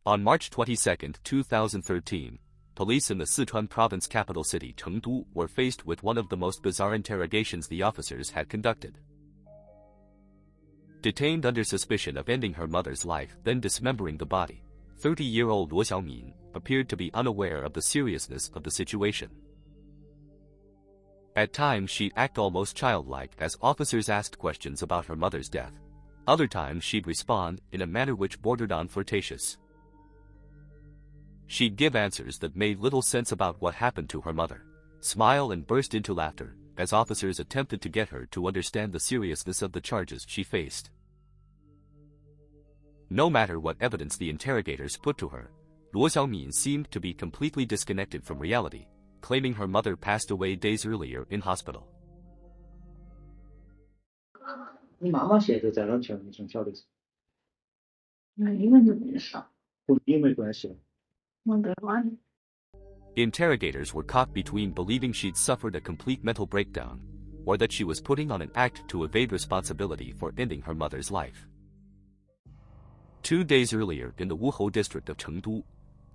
On March 22, 2013, police in the Sichuan province capital city Chengdu were faced with one of the most bizarre interrogations the officers had conducted. Detained under suspicion of ending her mother's life, then dismembering the body, 30-year-old Luo Xiao Min appeared to be unaware of the seriousness of the situation. At times she'd act almost childlike as officers asked questions about her mother's death. Other times she'd respond in a manner which bordered on flirtatious. She'd give answers that made little sense about what happened to her mother, smile and burst into laughter as officers attempted to get her to understand the seriousness of the charges she faced. No matter what evidence the interrogators put to her, Luo Xiao Min seemed to be completely disconnected from reality, claiming her mother passed away days earlier in hospital. 你妈妈现在在哪条？你从小的时候？因为没少，和你没关系。没得关系。 Interrogators were caught between believing she'd suffered a complete mental breakdown, or that she was putting on an act to evade responsibility for ending her mother's life. 2 days earlier in the Wuhou district of Chengdu,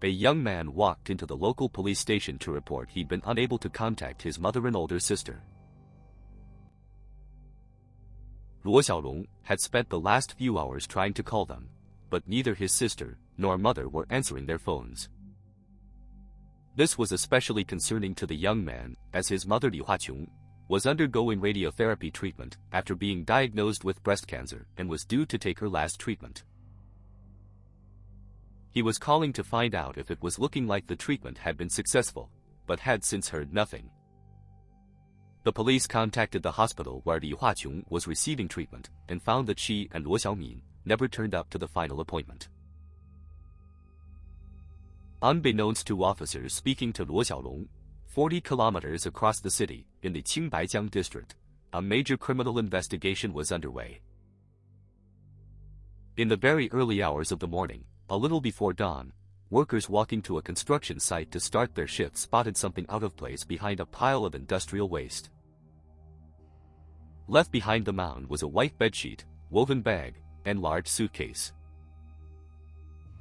a young man walked into the local police station to report he'd been unable to contact his mother and older sister. Luo Xiaolong had spent the last few hours trying to call them, but neither his sister nor mother were answering their phones. This was especially concerning to the young man, as his mother Li Huaqing was undergoing radiotherapy treatment after being diagnosed with breast cancer and was due to take her last treatment. He was calling to find out if it was looking like the treatment had been successful, but had since heard nothing. The police contacted the hospital where Li Huaqing was receiving treatment and found that she and Luo Xiao Min never turned up to the final appointment. Unbeknownst to officers speaking to Luo Xiaolong, 40 kilometers across the city, in the Qingbaijiang district, a major criminal investigation was underway. In the very early hours of the morning, a little before dawn, workers walking to a construction site to start their shift spotted something out of place behind a pile of industrial waste. Left behind the mound was a white bedsheet, woven bag, and large suitcase.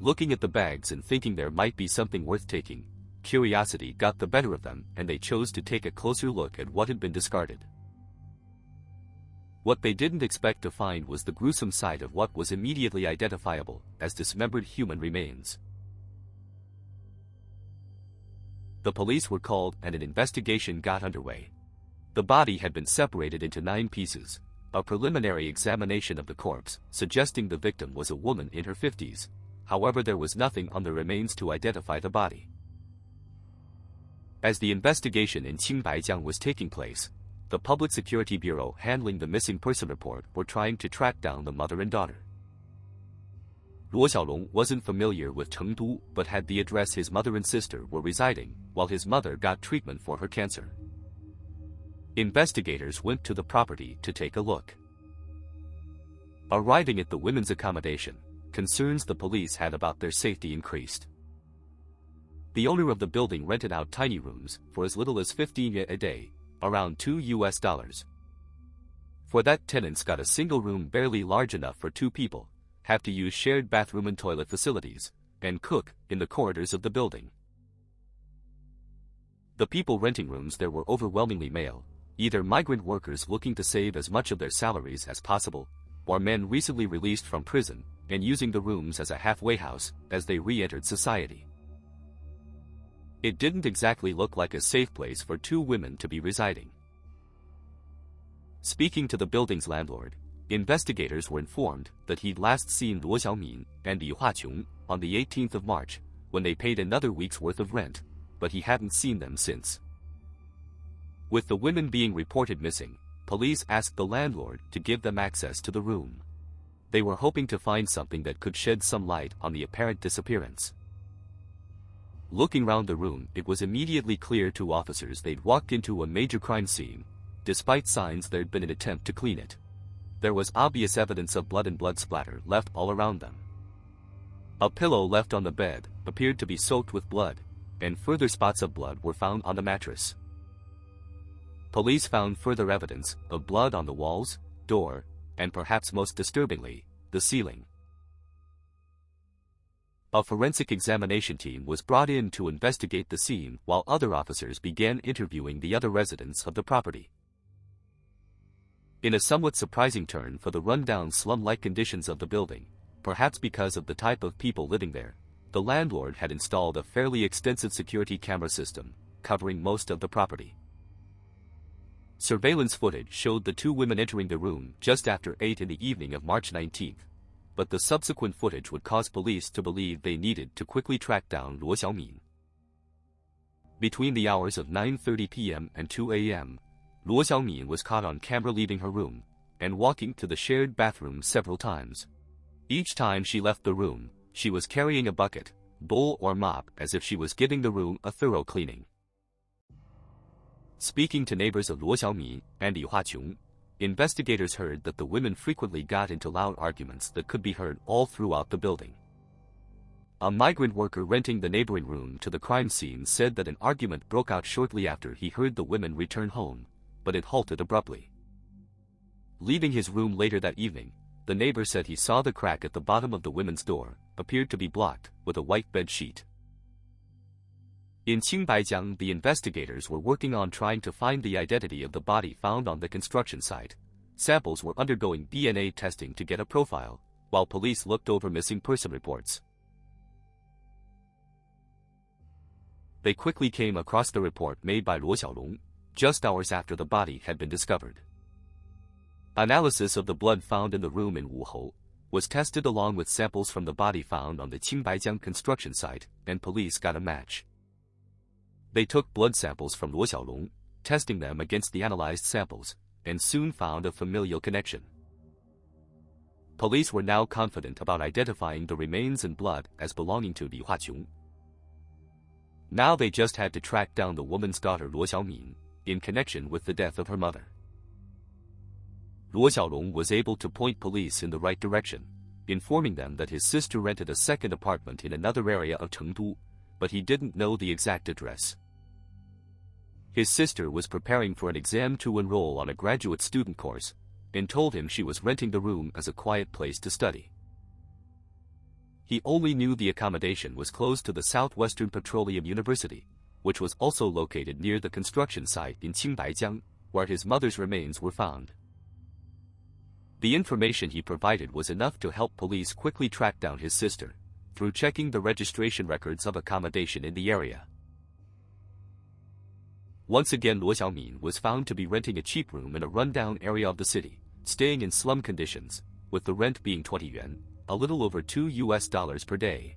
Looking at the bags and thinking there might be something worth taking, curiosity got the better of them and they chose to take a closer look at what had been discarded. What they didn't expect to find was the gruesome sight of what was immediately identifiable as dismembered human remains. The police were called and an investigation got underway. The body had been separated into 9 pieces, a preliminary examination of the corpse suggesting the victim was a woman in her 50s. However, there was nothing on the remains to identify the body. As the investigation in Qingbaijiang was taking place, the Public Security Bureau handling the missing person report were trying to track down the mother and daughter. Luo Xiaolong wasn't familiar with Chengdu but had the address his mother and sister were residing while his mother got treatment for her cancer. Investigators went to the property to take a look. Arriving at the women's accommodation, concerns the police had about their safety increased. The owner of the building rented out tiny rooms for as little as 15 yuan a day, around $2. For that, tenants got a single room barely large enough for 2 people, have to use shared bathroom and toilet facilities, and cook in the corridors of the building. The people renting rooms there were overwhelmingly male, either migrant workers looking to save as much of their salaries as possible, or men recently released from prison and using the rooms as a halfway house as they re-entered society. It didn't exactly look like a safe place for 2 women to be residing. Speaking to the building's landlord, investigators were informed that he'd last seen Luo Xiao Min and Li Huaqing on the 18th of March, when they paid another week's worth of rent, but he hadn't seen them since. With the women being reported missing, police asked the landlord to give them access to the room. They were hoping to find something that could shed some light on the apparent disappearance. Looking round the room, it was immediately clear to officers they'd walked into a major crime scene, despite signs there'd been an attempt to clean it. There was obvious evidence of blood and blood splatter left all around them. A pillow left on the bed appeared to be soaked with blood, and further spots of blood were found on the mattress. Police found further evidence of blood on the walls, door, and perhaps most disturbingly, the ceiling. A forensic examination team was brought in to investigate the scene while other officers began interviewing the other residents of the property. In a somewhat surprising turn for the rundown slum-like conditions of the building, perhaps because of the type of people living there, the landlord had installed a fairly extensive security camera system, covering most of the property. Surveillance footage showed the two women entering the room just after 8 in the evening of March 19, but the subsequent footage would cause police to believe they needed to quickly track down Luo Xiao Min. Between the hours of 9:30 p.m. and 2 a.m., Luo Xiao Min was caught on camera leaving her room and walking to the shared bathroom several times. Each time she left the room, she was carrying a bucket, bowl or mop as if she was giving the room a thorough cleaning. Speaking to neighbors of Luo Xiao Min and Li Huaqiong, investigators heard that the women frequently got into loud arguments that could be heard all throughout the building. A migrant worker renting the neighboring room to the crime scene said that an argument broke out shortly after he heard the women return home, but it halted abruptly. Leaving his room later that evening, the neighbor said he saw the crack at the bottom of the women's door appeared to be blocked with a white bed sheet. In Qingbaijiang, the investigators were working on trying to find the identity of the body found on the construction site. Samples were undergoing DNA testing to get a profile, while police looked over missing person reports. They quickly came across the report made by Luo Xiaolong, just hours after the body had been discovered. Analysis of the blood found in the room in Wuhou was tested along with samples from the body found on the Qingbaijiang construction site, and police got a match. They took blood samples from Luo Xiaolong, testing them against the analyzed samples, and soon found a familial connection. Police were now confident about identifying the remains and blood as belonging to Li Huaqiong. Now they just had to track down the woman's daughter Luo Xiao Min, in connection with the death of her mother. Luo Xiaolong was able to point police in the right direction, informing them that his sister rented a second apartment in another area of Chengdu, but he didn't know the exact address. His sister was preparing for an exam to enroll on a graduate student course, and told him she was renting the room as a quiet place to study. He only knew the accommodation was close to the Southwestern Petroleum University, which was also located near the construction site in Qingbaijiang, where his mother's remains were found. The information he provided was enough to help police quickly track down his sister, through checking the registration records of accommodation in the area. Once again, Luo Xiao Min was found to be renting a cheap room in a rundown area of the city, staying in slum conditions, with the rent being 20 yuan, a little over $2 per day.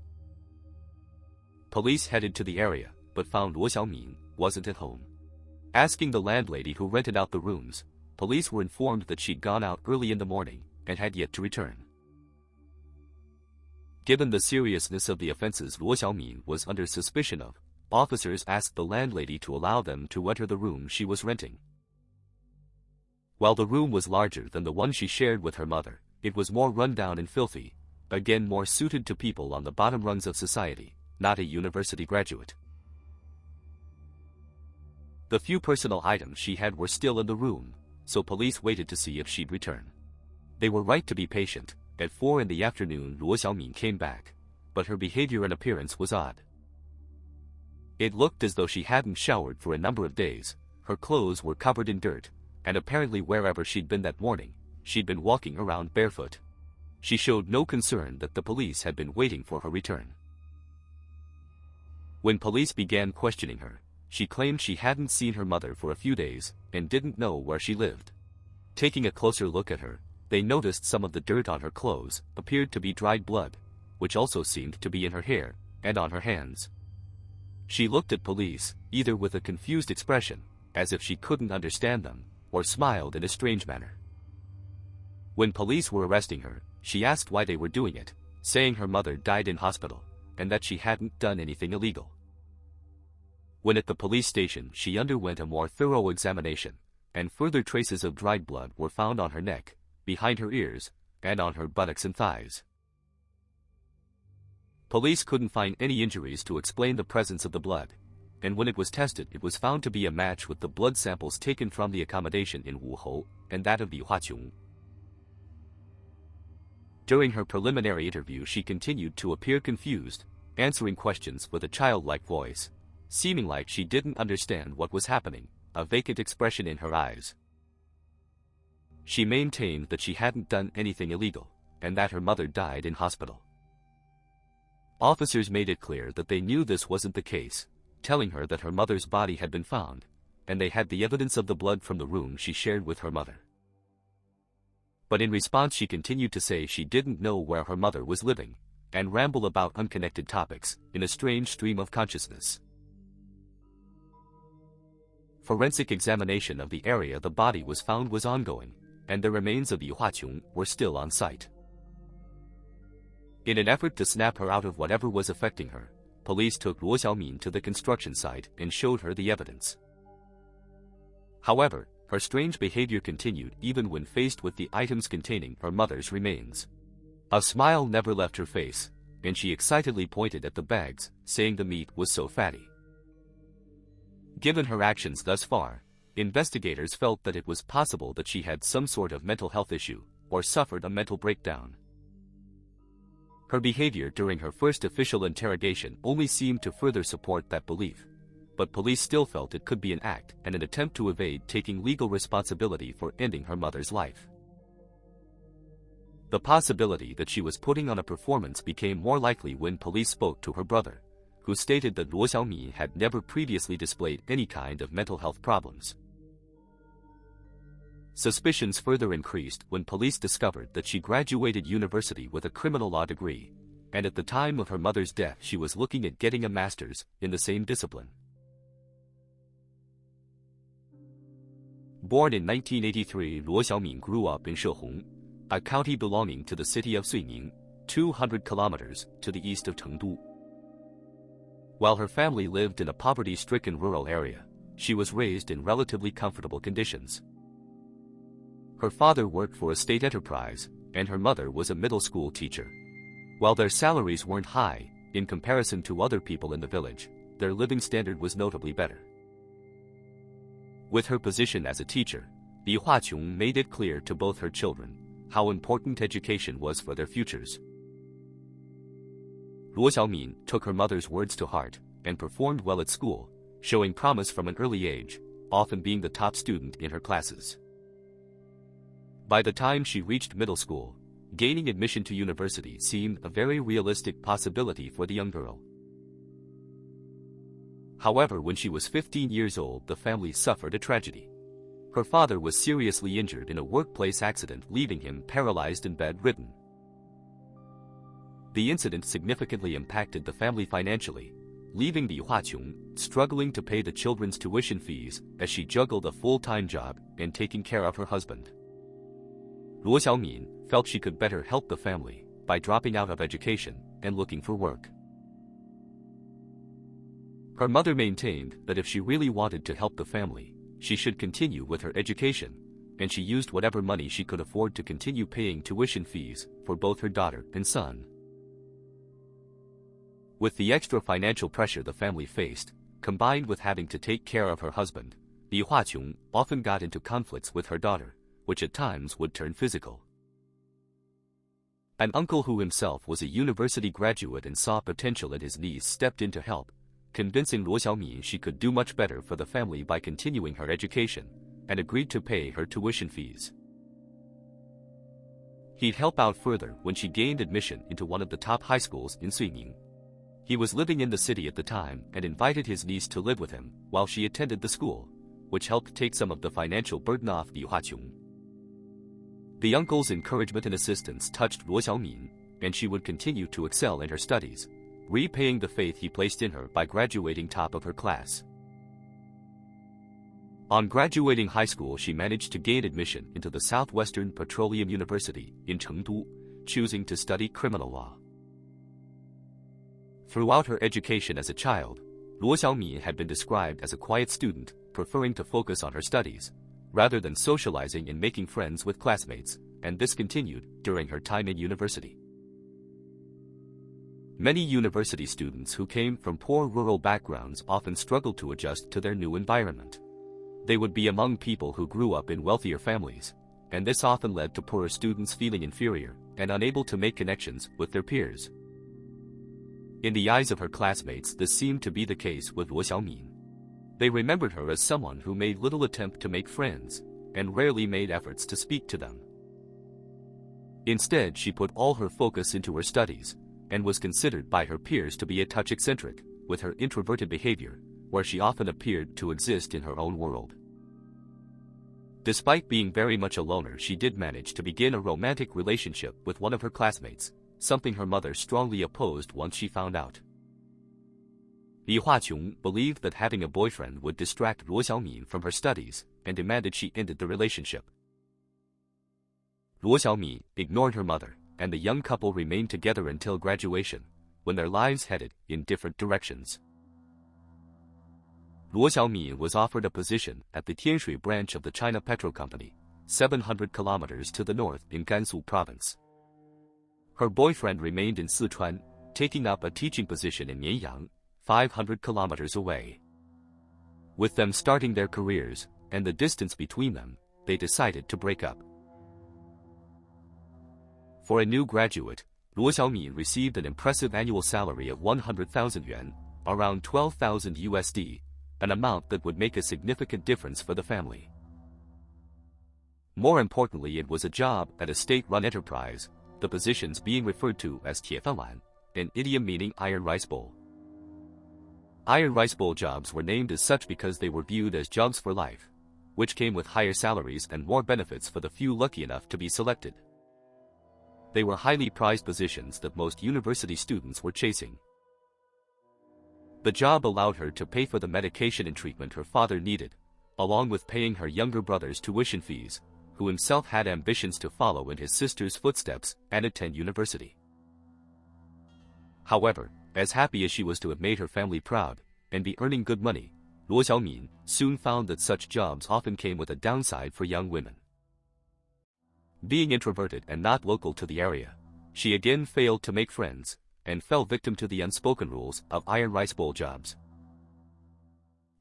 Police headed to the area, but found Luo Xiao Min wasn't at home. Asking the landlady who rented out the rooms, police were informed that she'd gone out early in the morning and had yet to return. Given the seriousness of the offenses Luo Xiao Min was under suspicion of, officers asked the landlady to allow them to enter the room she was renting. While the room was larger than the one she shared with her mother, it was more rundown and filthy, again more suited to people on the bottom rungs of society, not a university graduate. The few personal items she had were still in the room, so police waited to see if she'd return. They were right to be patient. At 4 in the afternoon, Luo Xiao Min came back, but her behavior and appearance was odd. It looked as though she hadn't showered for a number of days, her clothes were covered in dirt, and apparently wherever she'd been that morning, she'd been walking around barefoot. She showed no concern that the police had been waiting for her return. When police began questioning her, she claimed she hadn't seen her mother for a few days and didn't know where she lived. Taking a closer look at her, they noticed some of the dirt on her clothes appeared to be dried blood, which also seemed to be in her hair and on her hands. She looked at police, either with a confused expression, as if she couldn't understand them, or smiled in a strange manner. When police were arresting her, she asked why they were doing it, saying her mother died in hospital, and that she hadn't done anything illegal. When at the police station, she underwent a more thorough examination, and further traces of dried blood were found on her neck, behind her ears, and on her buttocks and thighs. Police couldn't find any injuries to explain the presence of the blood, and when it was tested, it was found to be a match with the blood samples taken from the accommodation in Wuhou and that of Li Huaqiong. During her preliminary interview, she continued to appear confused, answering questions with a childlike voice, seeming like she didn't understand what was happening, a vacant expression in her eyes. She maintained that she hadn't done anything illegal, and that her mother died in hospital. Officers made it clear that they knew this wasn't the case, telling her that her mother's body had been found, and they had the evidence of the blood from the room she shared with her mother. But in response, she continued to say she didn't know where her mother was living, and ramble about unconnected topics in a strange stream of consciousness. Forensic examination of the area the body was found was ongoing, and the remains of Li Huaqun were still on site. In an effort to snap her out of whatever was affecting her, police took Luo Xiao Min to the construction site and showed her the evidence. However, her strange behavior continued even when faced with the items containing her mother's remains. A smile never left her face, and she excitedly pointed at the bags, saying the meat was so fatty. Given her actions thus far, investigators felt that it was possible that she had some sort of mental health issue, or suffered a mental breakdown. Her behavior during her first official interrogation only seemed to further support that belief, but police still felt it could be an act and an attempt to evade taking legal responsibility for ending her mother's life. The possibility that she was putting on a performance became more likely when police spoke to her brother, who stated that Luo Xiao Min had never previously displayed any kind of mental health problems. Suspicions further increased when police discovered that she graduated university with a criminal law degree, and at the time of her mother's death she was looking at getting a master's in the same discipline. Born in 1983, Luo Xiao Min grew up in Shehong, a county belonging to the city of Suining, 200 kilometers to the east of Chengdu. While her family lived in a poverty-stricken rural area, she was raised in relatively comfortable conditions. Her father worked for a state enterprise, and her mother was a middle school teacher. While their salaries weren't high, in comparison to other people in the village, their living standard was notably better. With her position as a teacher, Li Huaqun made it clear to both her children how important education was for their futures. Luo Xiao Min took her mother's words to heart and performed well at school, showing promise from an early age, often being the top student in her classes. By the time she reached middle school, gaining admission to university seemed a very realistic possibility for the young girl. However, when she was 15 years old, the family suffered a tragedy. Her father was seriously injured in a workplace accident, leaving him paralyzed and bedridden. The incident significantly impacted the family financially, leaving Li Huaqun struggling to pay the children's tuition fees as she juggled a full-time job and taking care of her husband. Luo Xiao Min felt she could better help the family by dropping out of education and looking for work. Her mother maintained that if she really wanted to help the family, she should continue with her education, and she used whatever money she could afford to continue paying tuition fees for both her daughter and son. With the extra financial pressure the family faced, combined with having to take care of her husband, Li Huaqun often got into conflicts with her daughter, which at times would turn physical. An uncle who himself was a university graduate and saw potential in his niece stepped in to help, convincing Luo Xiao Min she could do much better for the family by continuing her education, and agreed to pay her tuition fees. He'd help out further when she gained admission into one of the top high schools in Suining. He was living in the city at the time and invited his niece to live with him while she attended the school, which helped take some of the financial burden off Li Huaqun. The uncle's encouragement and assistance touched Luo Xiao Min, and she would continue to excel in her studies, repaying the faith he placed in her by graduating top of her class. On graduating high school, she managed to gain admission into the Southwestern Petroleum University in Chengdu, choosing to study criminal law. Throughout her education as a child, Luo Xiao Min had been described as a quiet student, preferring to focus on her studies, rather than socializing and making friends with classmates, and this continued during her time in university. Many university students who came from poor rural backgrounds often struggled to adjust to their new environment. They would be among people who grew up in wealthier families, and this often led to poorer students feeling inferior and unable to make connections with their peers. In the eyes of her classmates, this seemed to be the case with Luo Xiao Min. They remembered her as someone who made little attempt to make friends, and rarely made efforts to speak to them. Instead, she put all her focus into her studies, and was considered by her peers to be a touch eccentric, with her introverted behavior, where she often appeared to exist in her own world. Despite being very much a loner, she did manage to begin a romantic relationship with one of her classmates, something her mother strongly opposed once she found out. Li Huaqun believed that having a boyfriend would distract Luo Xiao Min from her studies, and demanded she ended the relationship. Luo Xiao Min ignored her mother, and the young couple remained together until graduation, when their lives headed in different directions. Luo Xiao Min was offered a position at the Tianshui branch of the China Petro Company, 700 kilometers to the north in Gansu province. Her boyfriend remained in Sichuan, taking up a teaching position in Mianyang, 500 kilometers away. With them starting their careers, and the distance between them, they decided to break up. For a new graduate, Luo Xiao Min received an impressive annual salary of 100,000 yuan, around 12,000 USD, an amount that would make a significant difference for the family. More importantly, it was a job at a state-run enterprise, the positions being referred to as Tiefanwan, an idiom meaning iron rice bowl. Iron rice bowl jobs were named as such because they were viewed as jobs for life, which came with higher salaries and more benefits for the few lucky enough to be selected. They were highly prized positions that most university students were chasing. The job allowed her to pay for the medication and treatment her father needed, along with paying her younger brother's tuition fees, who himself had ambitions to follow in his sister's footsteps and attend university. However, as happy as she was to have made her family proud, and be earning good money, Luo Xiao Min soon found that such jobs often came with a downside for young women. Being introverted and not local to the area, she again failed to make friends, and fell victim to the unspoken rules of iron rice bowl jobs.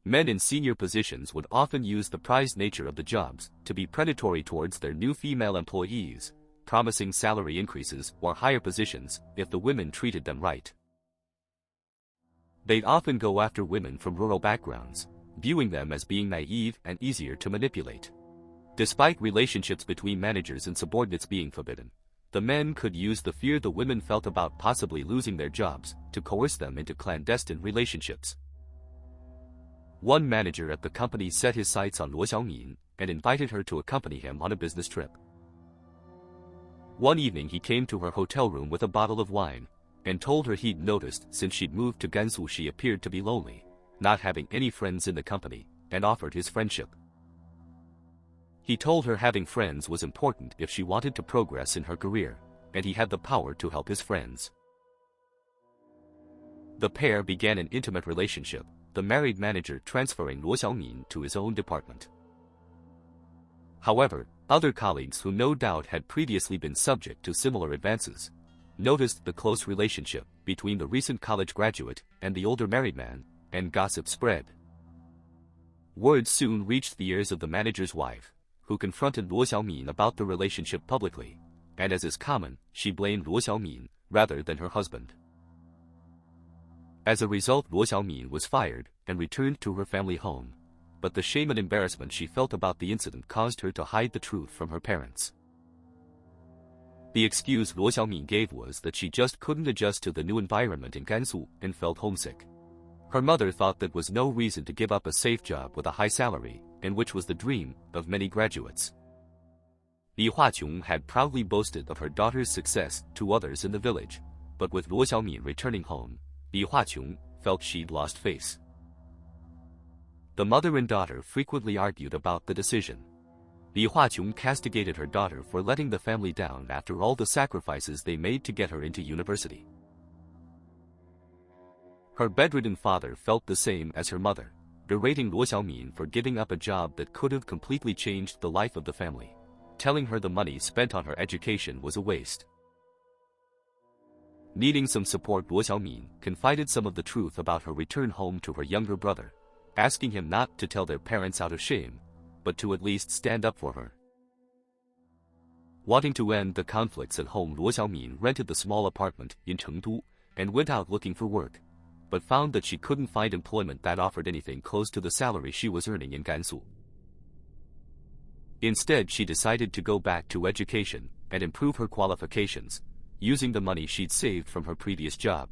Men in senior positions would often use the prized nature of the jobs to be predatory towards their new female employees, promising salary increases or higher positions if the women treated them right. They'd often go after women from rural backgrounds, viewing them as being naive and easier to manipulate. Despite relationships between managers and subordinates being forbidden, the men could use the fear the women felt about possibly losing their jobs to coerce them into clandestine relationships. One manager at the company set his sights on Luo Xiao Min and invited her to accompany him on a business trip. One evening he came to her hotel room with a bottle of wine, and told her he'd noticed since she'd moved to Gansu she appeared to be lonely, not having any friends in the company, and offered his friendship. He told her having friends was important if she wanted to progress in her career, and he had the power to help his friends. The pair began an intimate relationship, the married manager transferring Luo Xiao Min to his own department. However, other colleagues who no doubt had previously been subject to similar advances, noticed the close relationship between the recent college graduate and the older married man, and gossip spread. Word soon reached the ears of the manager's wife, who confronted Luo Xiao Min about the relationship publicly, and as is common, she blamed Luo Xiao Min rather than her husband. As a result, Luo Xiao Min was fired and returned to her family home, but the shame and embarrassment she felt about the incident caused her to hide the truth from her parents. The excuse Luo Xiao Min gave was that she just couldn't adjust to the new environment in Gansu and felt homesick. Her mother thought that was no reason to give up a safe job with a high salary, and which was the dream of many graduates. Li Huaqun had proudly boasted of her daughter's success to others in the village, but with Luo Xiao Min returning home, Li Huaqun felt she'd lost face. The mother and daughter frequently argued about the decision. Li Huaqun castigated her daughter for letting the family down after all the sacrifices they made to get her into university. Her bedridden father felt the same as her mother, berating Luo Xiao Min for giving up a job that could have completely changed the life of the family, telling her the money spent on her education was a waste. Needing some support, Luo Xiao Min confided some of the truth about her return home to her younger brother, asking him not to tell their parents out of shame, but to at least stand up for her. Wanting to end the conflicts at home, Luo Xiao Min rented the small apartment in Chengdu and went out looking for work, but found that she couldn't find employment that offered anything close to the salary she was earning in Gansu. Instead, she decided to go back to education and improve her qualifications, using the money she'd saved from her previous job.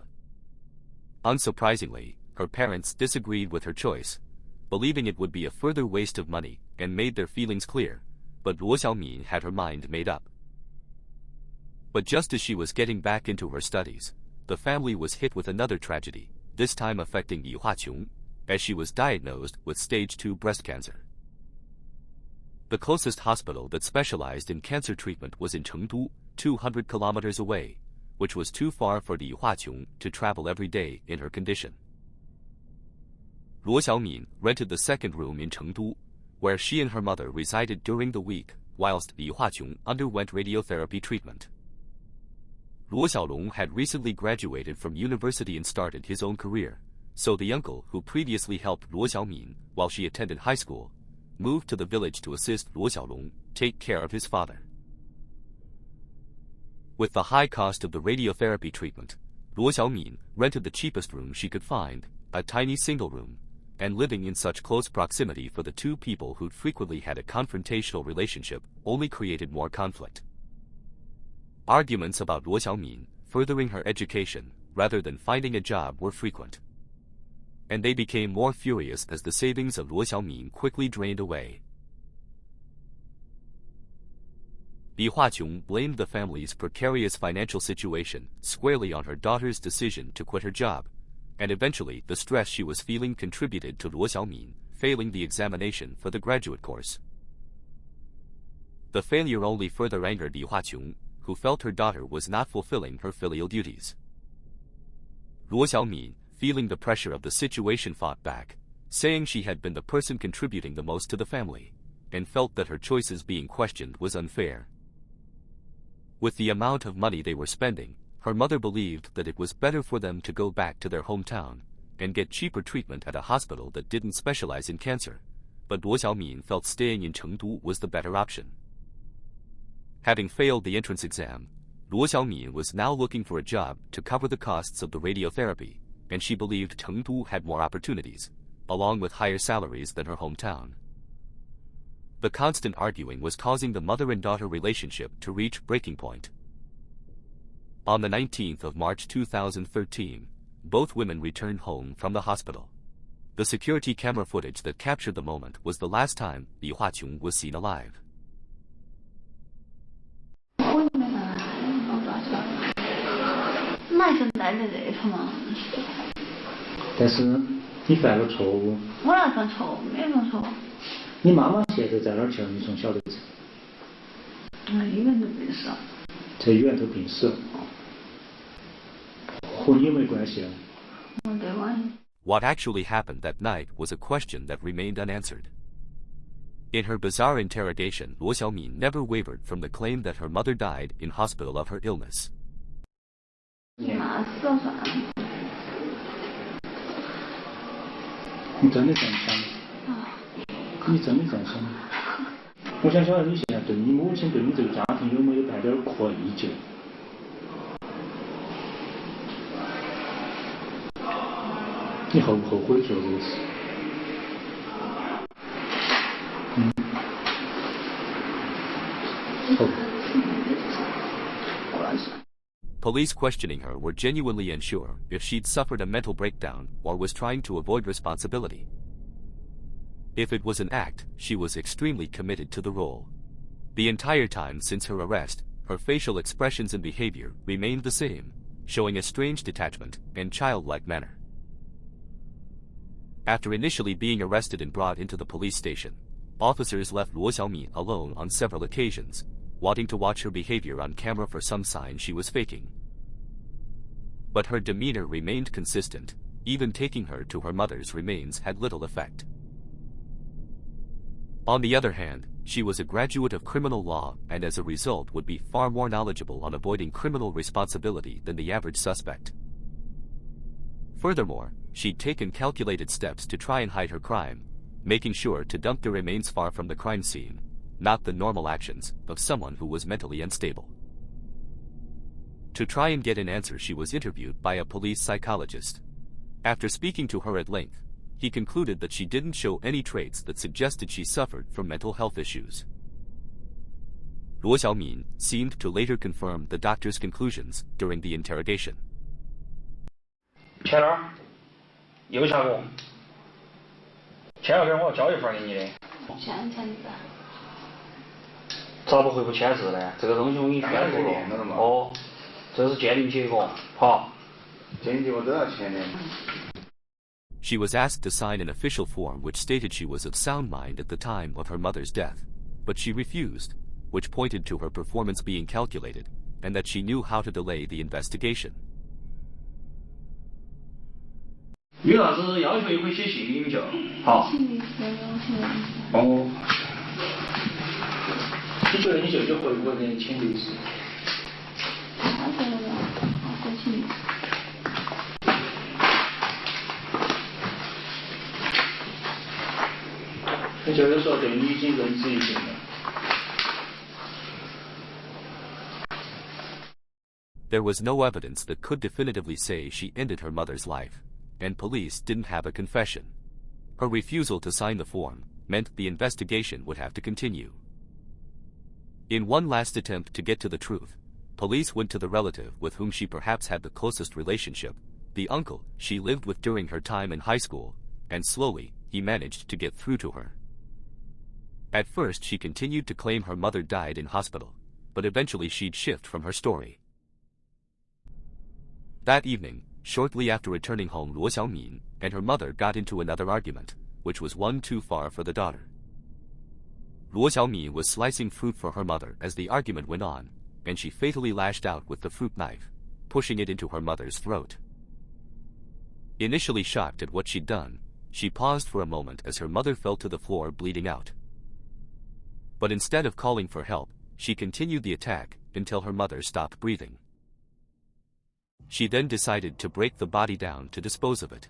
Unsurprisingly, her parents disagreed with her choice, believing it would be a further waste of money, and made their feelings clear, but Luo Xiao Min had her mind made up. But just as she was getting back into her studies, the family was hit with another tragedy, this time affecting Li Huaqiong, as she was diagnosed with stage 2 breast cancer. The closest hospital that specialized in cancer treatment was in Chengdu, 200 kilometers away, which was too far for Li Huaqiong to travel every day in her condition. Luo Xiao Min rented the second room in Chengdu, where she and her mother resided during the week, whilst Li Huaqiong underwent radiotherapy treatment. Luo Xiaolong had recently graduated from university and started his own career, so the uncle who previously helped Luo Xiao Min while she attended high school moved to the village to assist Luo Xiaolong take care of his father. With the high cost of the radiotherapy treatment, Luo Xiao Min rented the cheapest room she could find, a tiny single room, and living in such close proximity for the two people who'd frequently had a confrontational relationship only created more conflict. Arguments about Luo Xiao Min furthering her education rather than finding a job were frequent, and they became more furious as the savings of Luo Xiao Min quickly drained away. Li Huaqiong blamed the family's precarious financial situation squarely on her daughter's decision to quit her job, and eventually the stress she was feeling contributed to Luo Xiao Min failing the examination for the graduate course. The failure only further angered Li Huaqiong, who felt her daughter was not fulfilling her filial duties. Luo Xiao Min, feeling the pressure of the situation, fought back, saying she had been the person contributing the most to the family, and felt that her choices being questioned was unfair. With the amount of money they were spending, her mother believed that it was better for them to go back to their hometown and get cheaper treatment at a hospital that didn't specialize in cancer, but Luo Xiao Min felt staying in Chengdu was the better option. Having failed the entrance exam, Luo Xiao Min was now looking for a job to cover the costs of the radiotherapy, and she believed Chengdu had more opportunities, along with higher salaries than her hometown. The constant arguing was causing the mother and daughter relationship to reach breaking point. On the 19th of March 2013, both women returned home from the hospital. The security camera footage that captured the moment was the last time Li Huaqiong was seen alive. 那是来的人他妈。但是你犯了错误。我哪犯错误？没犯错误。你妈妈现在在哪儿去了？你从小的时候？医院都病死了。在医院都病死了。和你有没有关系啊？没得关系。 What actually happened that night was a question that remained unanswered. In her bizarre interrogation, Luo Xiao Min never wavered from the claim that her mother died in hospital of her illness. 你妈死了算？你真的这样想？你真的这样想？我想晓得你现在对你母亲、对你这个家庭有没有带点愧疚？你后不后悔做这个事？后悔。 Police questioning her were genuinely unsure if she'd suffered a mental breakdown or was trying to avoid responsibility. If it was an act, she was extremely committed to the role. The entire time since her arrest, her facial expressions and behavior remained the same, showing a strange detachment and childlike manner. After initially being arrested and brought into the police station, officers left Luo Xiao Min alone on several occasions, wanting to watch her behavior on camera for some sign she was faking. But her demeanor remained consistent, even taking her to her mother's remains had little effect. On the other hand, she was a graduate of criminal law and as a result would be far more knowledgeable on avoiding criminal responsibility than the average suspect. Furthermore, she'd taken calculated steps to try and hide her crime, making sure to dump the remains far from the crime scene, not the normal actions of someone who was mentally unstable. To try and get an answer, she was interviewed by a police psychologist. After speaking to her at length, he concluded that she didn't show any traits that suggested she suffered from mental health issues. Luo Xiao Min seemed to later confirm the doctor's conclusions during the interrogation. 钱哪儿？又下过？签了给我交一份给你的。签字。咋不回复签字呢？这个东西我给你宣布了。哦，这是鉴定结果，好。鉴定结果都要签的。She was asked to sign an official form which stated she was of sound mind at the time of her mother's death, but she refused, which pointed to her performance being calculated, and that she knew how to delay the investigation. 有啥子要求也可以写信给你们就好。哦。你觉得你舅舅回不会给你请律师？他觉得会请律师。你舅舅说对你已经仁至义尽了。There was no evidence that could definitively say she ended her mother's life, and police didn't have a confession. Her refusal to sign the form meant the investigation would have to continue. In one last attempt to get to the truth, police went to the relative with whom she perhaps had the closest relationship, the uncle she lived with during her time in high school, and slowly, he managed to get through to her. At first she continued to claim her mother died in hospital, but eventually she'd shift from her story. That evening, shortly after returning home, Luo Xiao Min and her mother got into another argument, which was one too far for the daughter. Luo Xiao Min was slicing fruit for her mother as the argument went on, and she fatally lashed out with the fruit knife, pushing it into her mother's throat. Initially shocked at what she'd done, she paused for a moment as her mother fell to the floor bleeding out. But instead of calling for help, she continued the attack until her mother stopped breathing. She then decided to break the body down to dispose of it.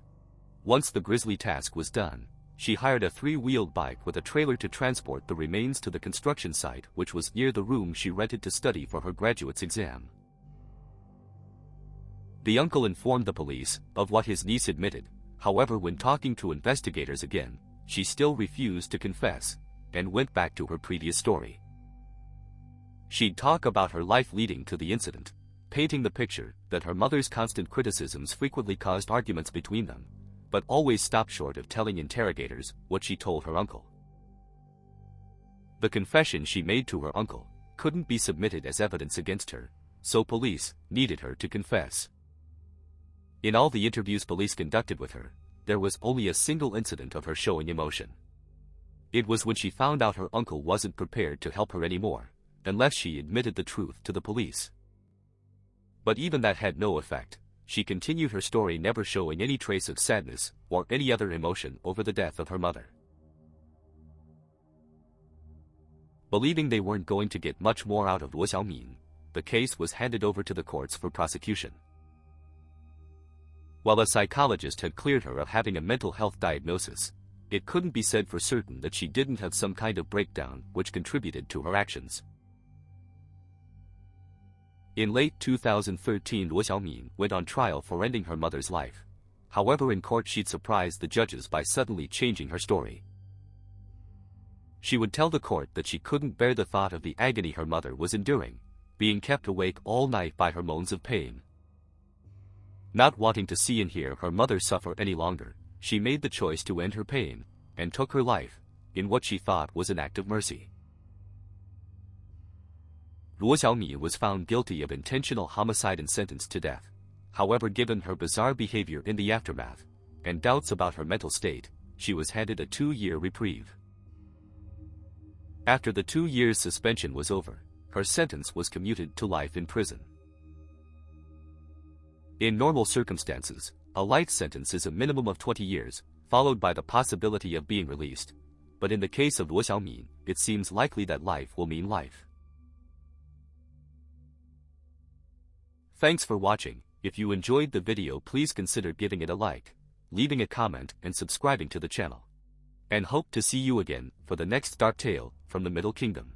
Once the grisly task was done, she hired a 3-wheeled bike with a trailer to transport the remains to the construction site, which was near the room she rented to study for her graduate's exam. The uncle informed the police of what his niece admitted. However, when talking to investigators again, she still refused to confess and went back to her previous story. She'd talk about her life leading to the incident, painting the picture that her mother's constant criticisms frequently caused arguments between them, but always stopped short of telling interrogators what she told her uncle. The confession she made to her uncle couldn't be submitted as evidence against her, so police needed her to confess. In all the interviews police conducted with her, there was only a single incident of her showing emotion. It was when she found out her uncle wasn't prepared to help her anymore, unless she admitted the truth to the police. But even that had no effect. She continued her story, never showing any trace of sadness or any other emotion over the death of her mother. Believing they weren't going to get much more out of Luo Xiao Min, the case was handed over to the courts for prosecution. While a psychologist had cleared her of having a mental health diagnosis, it couldn't be said for certain that she didn't have some kind of breakdown which contributed to her actions. In late 2013, Luo Xiao Min went on trial for ending her mother's life. However, in court she'd surprised the judges by suddenly changing her story. She would tell the court that she couldn't bear the thought of the agony her mother was enduring, being kept awake all night by her moans of pain. Not wanting to see and hear her mother suffer any longer, she made the choice to end her pain, and took her life, in what she thought was an act of mercy. Luo Xiao Min was found guilty of intentional homicide and sentenced to death. However, given her bizarre behavior in the aftermath, and doubts about her mental state, she was handed a 2-year reprieve. After the 2 years suspension was over, her sentence was commuted to life in prison. In normal circumstances, a life sentence is a minimum of 20 years, followed by the possibility of being released. But in the case of Luo Xiao Min, it seems likely that life will mean life. Thanks for watching. If you enjoyed the video, please consider giving it a like, leaving a comment and subscribing to the channel. and hope to see you again for the next dark tale from the Middle Kingdom.